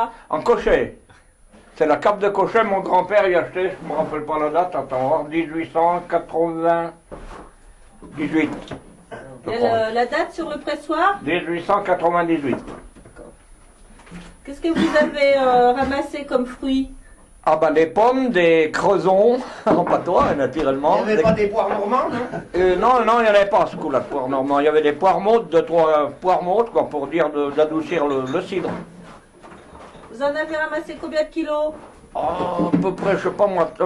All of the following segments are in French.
ça? En Cochet. C'est la cape de Cochet, mon grand-père y a acheté, je me rappelle pas la date, attends, 1898. Il y a la date sur le pressoir? 1898. Qu'est-ce que vous avez ramassé comme fruits? Ah ben des pommes, des creusons, en patois naturellement. Il n'y avait pas des poires normandes, hein? Non, non, il n'y en avait pas ce coup-là de poires normands. Il y avait des poires mortes, 2-3 poires mortes, quoi, pour dire d'adoucir le cidre. Vous en avez ramassé combien de kilos? Oh, à peu près, je sais pas moi, 6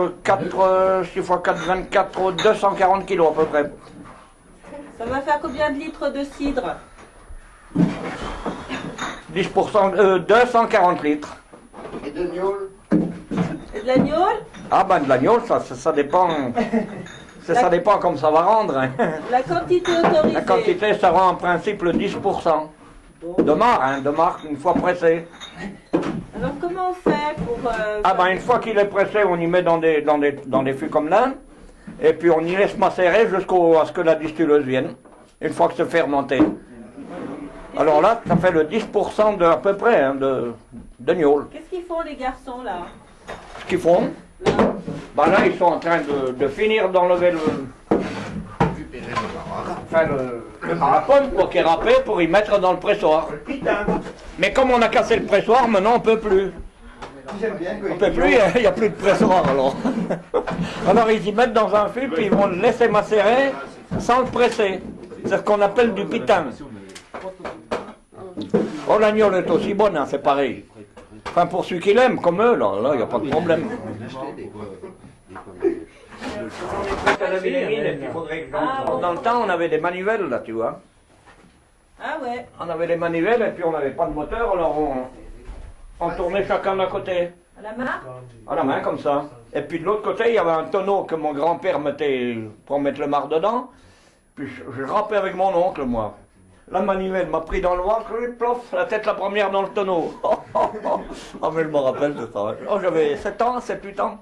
x 4, 24, 240 kilos à peu près. Ça va faire combien de litres de cidre? 10%, 240 litres. Et de gnôle? Et de l'agneau? Ah ben de l'agneau, ça dépend. Ça dépend comme ça va rendre. Hein. La quantité autorisée? La quantité, ça rend en principe le 10%. De marc, hein, de marc, une fois pressé. Alors comment on fait pour... Ah ben une fois qu'il est pressé, on y met dans des fûts comme là. Et puis on y laisse macérer jusqu'à ce que la distuleuse vienne. Une fois que c'est fermenté. Alors là, ça fait le 10% à peu près hein, de gnôle. Qu'est-ce qu'ils font les garçons là? Ce qu'ils font, Là. ben là ils sont en train de finir d'enlever le parapluie pour qu'il est râpé pour y mettre dans le pressoir. Mais comme on a cassé le pressoir, maintenant on peut plus. On peut plus, il n'y a plus de pressoir alors. Alors ils y mettent dans un fût puis ils vont le laisser macérer sans le presser. C'est ce qu'on appelle du pitin. Oh l'agneau est aussi bonne, hein, c'est pareil. Enfin pour ceux qui l'aiment, comme eux, là, il n'y a pas de problème. Dans le temps, on avait des manivelles, là, tu vois. Ah ouais. On avait des manivelles et puis on n'avait pas de moteur, alors on tournait chacun d'un côté. À la main? À la main, comme ça. Et puis de l'autre côté, il y avait un tonneau que mon grand-père mettait pour mettre le marc dedans. Puis je râpais avec mon oncle, moi. La manivelle m'a pris dans le ventre, plof, la tête la première dans le tonneau. Oh, mais je me rappelle de ça. Oh, j'avais 7 ans, 7, 8 ans.